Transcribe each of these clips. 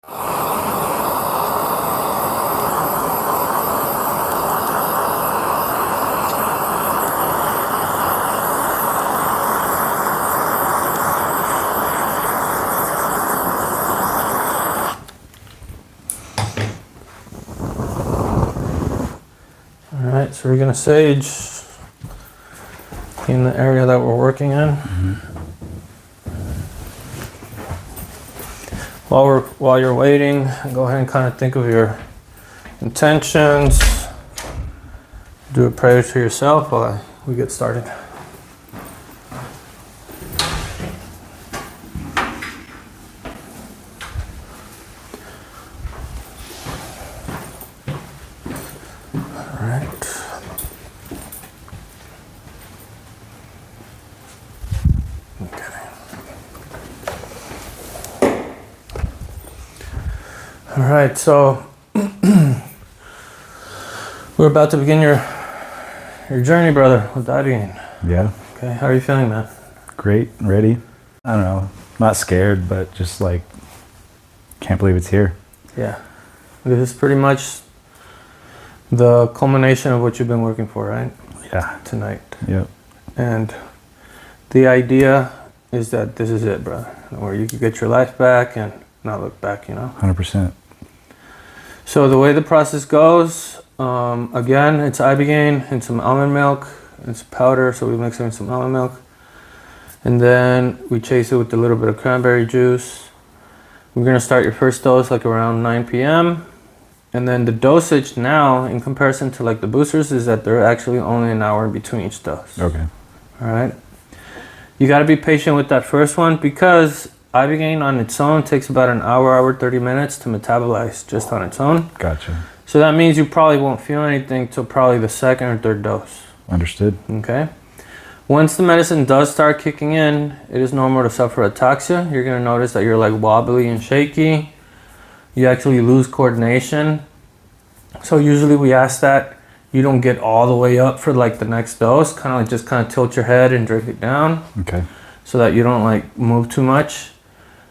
Alright, so we're going to sage in the area that we're working in. While you're waiting, go ahead and kind of think of your intentions. Do a prayer to yourself while we get started. All right, so we're about to begin your journey, brother, with Ibogaine. Yeah. Okay, how are you feeling, man? Great, ready. I don't know, not scared, but just like, can't believe it's here. Yeah, this is pretty much the culmination of what you've been working for, right? Yeah. Tonight. Yep. And the idea is that this is it, brother, where you can get your life back and not look back, you know? 100%. So the way the process goes, again, it's Ibogaine and some almond milk. It's powder, so we mix it in some almond milk. And then we chase it with a little bit of cranberry juice. We're gonna start your first dose like around 9 p.m. And then the dosage now, in comparison to like the boosters, is that they're actually only an hour in between each dose. Okay. All right. You gotta be patient with that first one because Ibogaine on its own takes about an hour 30 minutes to metabolize just on its own. Gotcha. So that means you probably won't feel anything till probably the second or third dose. Understood. Okay. Once the medicine does start kicking in, it is normal to suffer ataxia. You're gonna notice that you're like wobbly and shaky. You actually lose coordination. So usually we ask that you don't get all the way up for like the next dose. Kind of like just kind of tilt your head and drip it down. Okay. So that you don't like move too much.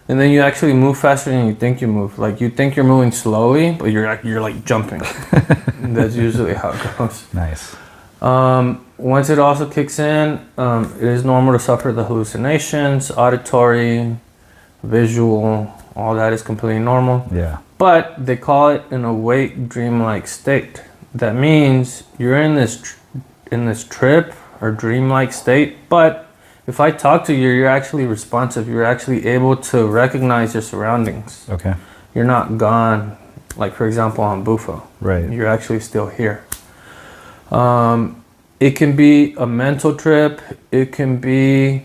And then you actually move faster than you think you move. Like you think you're moving slowly, but you're like jumping. That's usually how it goes. Nice. Once it also kicks in, it is normal to suffer the hallucinations, auditory, visual, all that is completely normal. Yeah. But they call it an awake dreamlike state. That means you're in this trip or dreamlike state, but if I talk to you, you're actually responsive. You're actually able to recognize your surroundings. Okay. You're not gone, like for example on Bufo. Right. You're actually still here. It can be a mental trip. It can be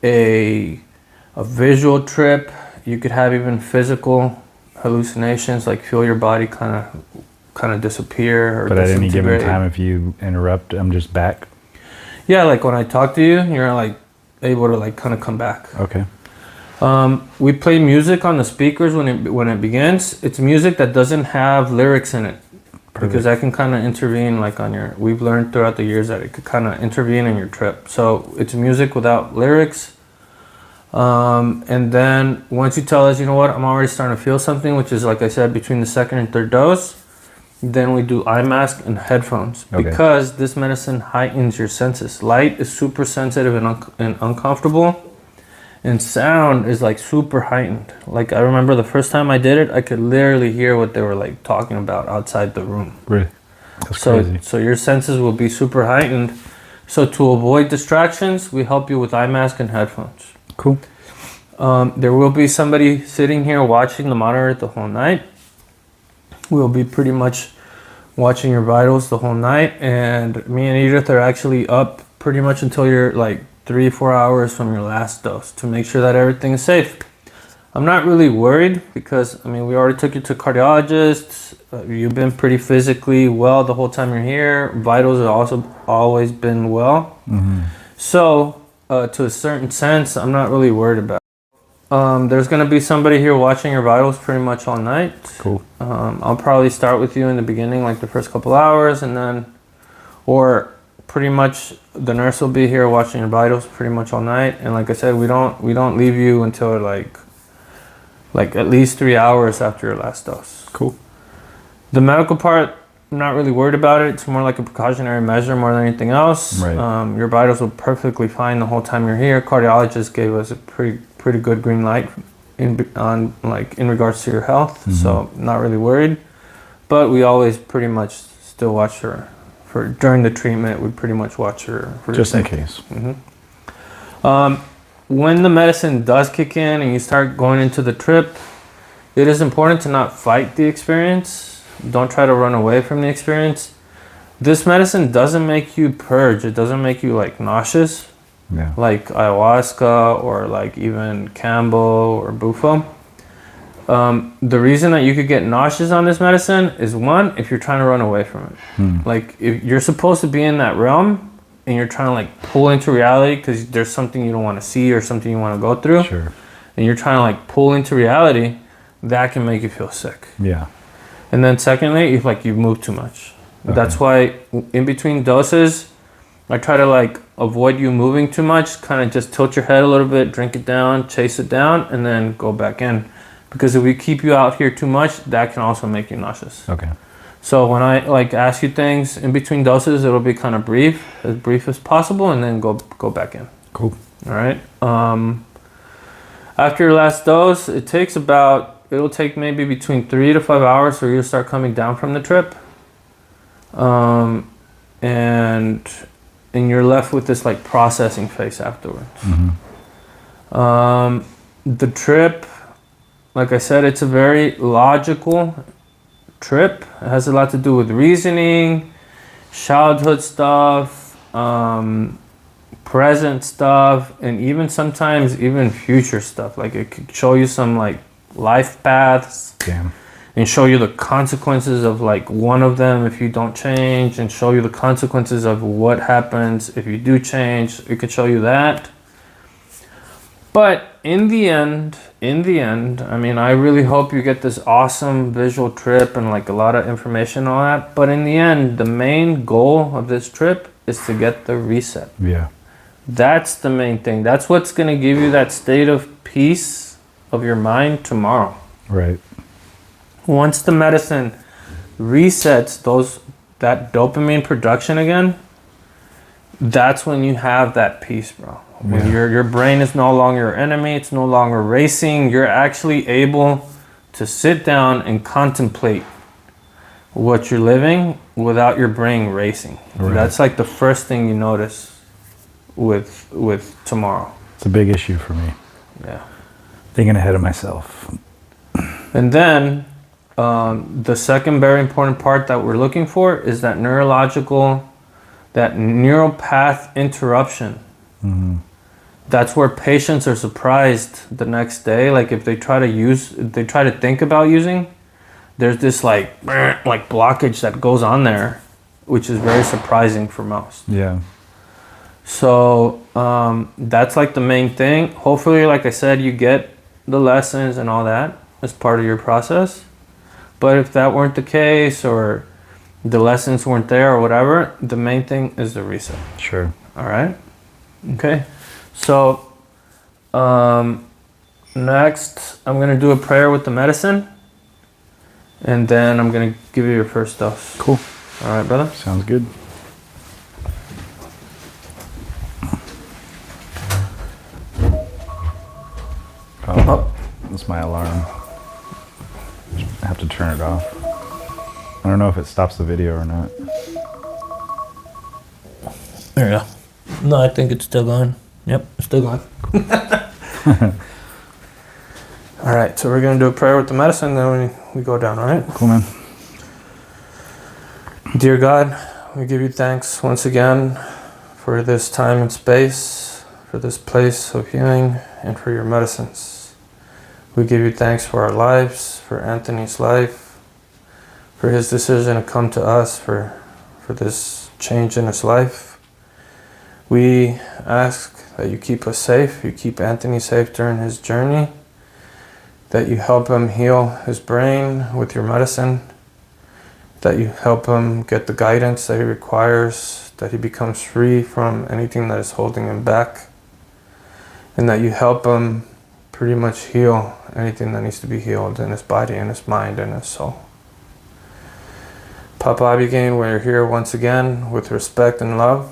a visual trip. You could have even physical hallucinations, like feel your body kind of disappear. Or but at any given time, if you interrupt, I'm just back. Yeah, like when I talk to you, you're like able to like kind of come back. Okay. We play music on the speakers when it begins. It's music that doesn't have lyrics in it. Perfect. Because that can kind of intervene like on your, we've learned throughout the years that it could kind of intervene in your trip. So it's music without lyrics. And then once you tell us, you know what, I'm already starting to feel something, which is like I said, between the second and third dose, then we do eye mask and headphones. Okay. Because this medicine heightens your senses. Light is super sensitive and uncomfortable, and sound is like super heightened. Like I remember the first time I did it, I could literally hear what they were like talking about outside the room. Really? That's crazy. So your senses will be super heightened. So to avoid distractions, we help you with eye mask and headphones. Cool. There will be somebody sitting here watching the monitor the whole night. We'll be pretty much watching your vitals the whole night, and me and Edith are actually up pretty much until you're like 3-4 hours from your last dose to make sure that everything is safe. I'm not really worried because I mean we already took you to cardiologists. You've been pretty physically well the whole time you're here. Vitals have also always been well. Mm-hmm. So to a certain sense, I'm not really worried about it. There's going to be somebody here watching your vitals pretty much all night. Cool. I'll probably start with you in the beginning, like the first couple hours, and then, or pretty much the nurse will be here watching your vitals pretty much all night. And like I said, we don't leave you until like like at least 3 hours after your last dose. Cool. The medical part, I'm not really worried about it. It's more like a precautionary measure more than anything else. Right. Your vitals were perfectly fine the whole time you're here. Cardiologist gave us a pretty good green light in regards to your health. Mm-hmm. So not really worried. But we always pretty much still watch her for during the treatment. We pretty much watch her for just in case. When the medicine does kick in and you start going into the trip, it is important to not fight the experience. Don't try to run away from the experience. This medicine doesn't make you purge. It doesn't make you like nauseous, Yeah. like ayahuasca or like even Campbell or Bufo. The reason that you could get nauseous on this medicine is one, if you're trying to run away from it. Like if you're supposed to be in that realm and you're trying to like pull into reality because there's something you don't want to see or something you want to go through. Sure. And you're trying to like pull into reality, that can make you feel sick. Yeah. And then secondly, if like you move too much. Okay. That's why in between doses, I try to like avoid you moving too much, kind of just tilt your head a little bit, drink it down, chase it down, and then go back in. Because if we keep you out here too much, that can also make you nauseous. Okay. So when I like ask you things in between doses, it'll be kind of brief as possible, and then go back in. Cool. All right. After your last dose, it'll take maybe between 3 to 5 hours for you to start coming down from the trip. And you're left with this like processing phase afterwards. The trip, like I said, it's a very logical trip. It has a lot to do with reasoning, childhood stuff, present stuff, and even sometimes even future stuff. Like it could show you some like life paths. Damn. And show you the consequences of like one of them if you don't change, and show you the consequences of what happens if you do change. It could show you that. But in the end, I mean, I really hope you get this awesome visual trip and like a lot of information and all that. But in the end, the main goal of this trip is to get the reset. Yeah. That's the main thing. That's what's going to give you that state of peace of your mind tomorrow. Right. Once the medicine resets that dopamine production again, that's when you have that peace, bro. When your brain is no longer your enemy, it's no longer racing, you're actually able to sit down and contemplate what you're living without your brain racing. Right. That's like the first thing you notice with tomorrow. It's a big issue for me. Yeah. Thinking ahead of myself. And then the second very important part that we're looking for is that neural path interruption. That's where patients are surprised the next day. Like if they try to think about using, there's this like blockage that goes on there, which is very surprising for most. Yeah. So that's like the main thing. Hopefully, like I said, you get the lessons and all that as part of your process. But if that weren't the case, or the lessons weren't there or whatever, the main thing is the reset. Sure. All right. Okay. So next, I'm going to do a prayer with the medicine. And then I'm going to give you your first dose. Cool. All right, brother? Sounds good. Oh, that's my alarm. I have to turn it off. I don't know if it stops the video or not. There you go. No, I think it's still going. Yep, it's still going. All right, so we're going to do a prayer with the medicine, then we go down, all right? Cool, man. Dear God, we give you thanks once again for this time and space, for this place of healing, and for your medicines. We give you thanks for our lives, for Anthony's life, for his decision to come to us, for this change in his life. We ask that you keep us safe, you keep Anthony safe during his journey, that you help him heal his brain with your medicine, that you help him get the guidance that he requires, that he becomes free from anything that is holding him back, and that you help him pretty much heal anything that needs to be healed in his body, in his mind, and his soul. Papa Ibogaine, we're here once again with respect and love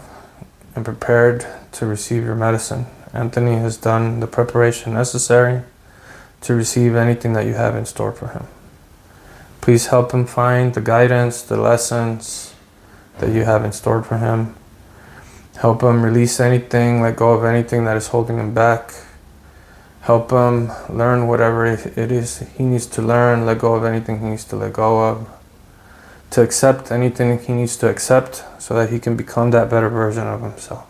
and prepared to receive your medicine. Anthony has done the preparation necessary to receive anything that you have in store for him. Please help him find the guidance, the lessons that you have in store for him. Help him release anything, let go of anything that is holding him back. Help him learn whatever it is he needs to learn, let go of anything he needs to let go of. To accept anything he needs to accept so that he can become that better version of himself.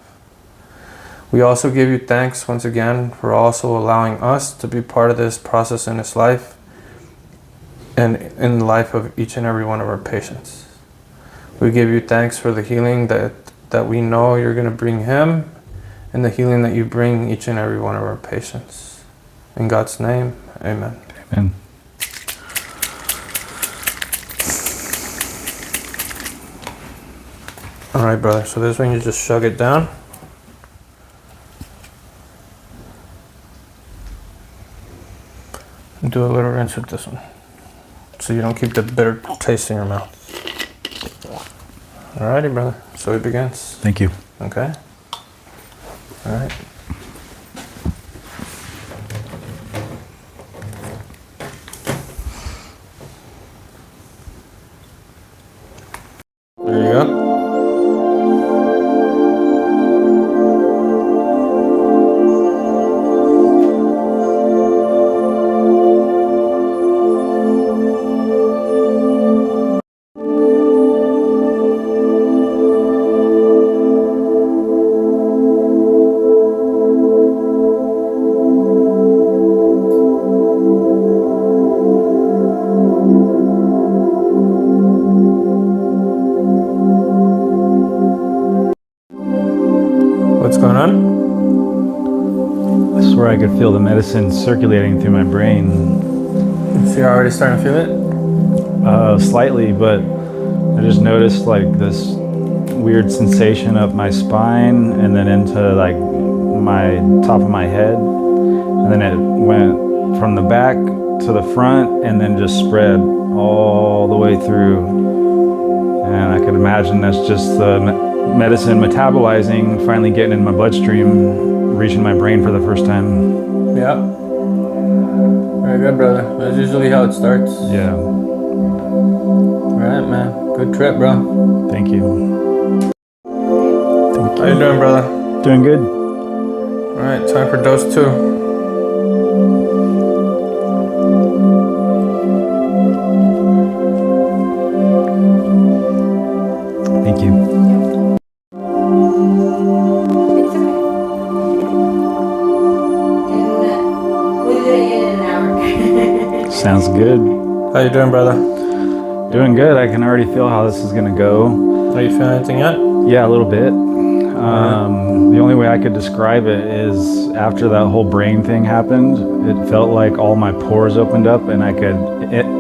We also give you thanks once again for also allowing us to be part of this process in his life and in the life of each and every one of our patients. We give you thanks for the healing that we know you're going to bring him and the healing that you bring each and every one of our patients. In God's name, amen. Amen. All right, brother. So this one, you just shug it down. And do a little rinse with this one, so you don't keep the bitter taste in your mouth. All righty, brother. So it begins. Thank you. Okay. All right. There you go. What's going on? I swear I could feel the medicine circulating through my brain. So you're already starting to feel it? Slightly, but I just noticed like this weird sensation up my spine and then into like my top of my head. And then it went from the back to the front and then just spread all the way through. And I could imagine that's just the medicine metabolizing, finally getting in my bloodstream, reaching my brain for the first time. Yeah. Very good, brother. That's usually how it starts. Yeah. All right, man. Good trip, bro. Thank you. How you doing, brother? Doing good. All right, time for dose 2. Thank you. Sounds good. How you doing, brother? Doing good. I can already feel how this is gonna go. Are you feeling anything yet? Yeah, a little bit. The only way I could describe it is after that whole brain thing happened, it felt like all my pores opened up and I could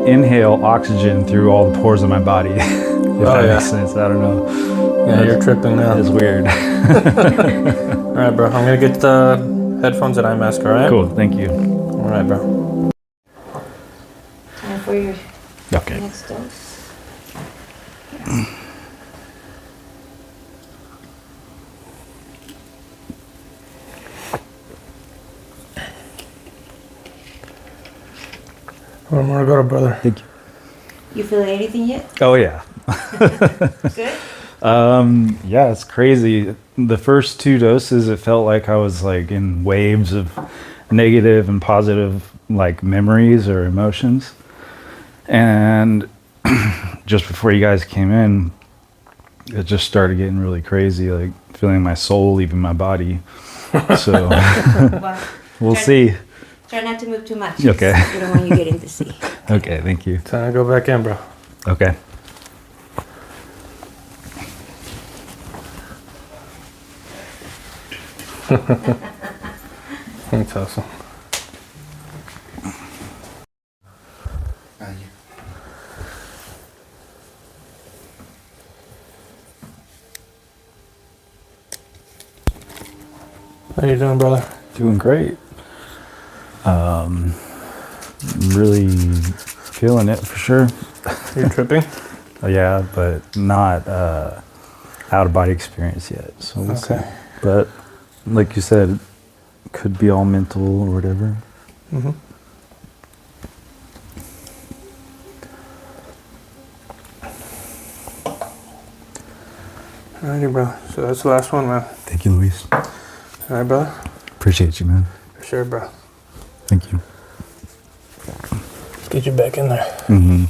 inhale oxygen through all the pores of my body. If that makes sense. I don't know. Yeah, you're tripping now. It's weird. All right, bro. I'm gonna get the headphones and eye mask. All right. Cool. Thank you. All right, bro. Time for your Okay. next dose. One more to go, brother. Thank you. You feeling anything yet? Oh yeah. Good? Yeah, it's crazy. The first 2 doses, it felt like I was like in waves of negative and positive like memories or emotions. And just before you guys came in, it just started getting really crazy, like feeling my soul leaving my body. So Well, we'll see. try not to move too much. Okay. We don't want you getting to see. Okay, thank you. Time to go back in, bro. Okay. That's awesome. How you doing, brother? Doing great. Really feeling it for sure. You're tripping? Yeah, but not out of body experience yet. So we'll see. But like you said, could be all mental or whatever. Mm-hmm. Alrighty, bro. So that's the last one, man. Thank you, Luis. Alright, brother. Appreciate you, man. For sure, bro. Thank you. Let's get you back in there. Mm-hmm.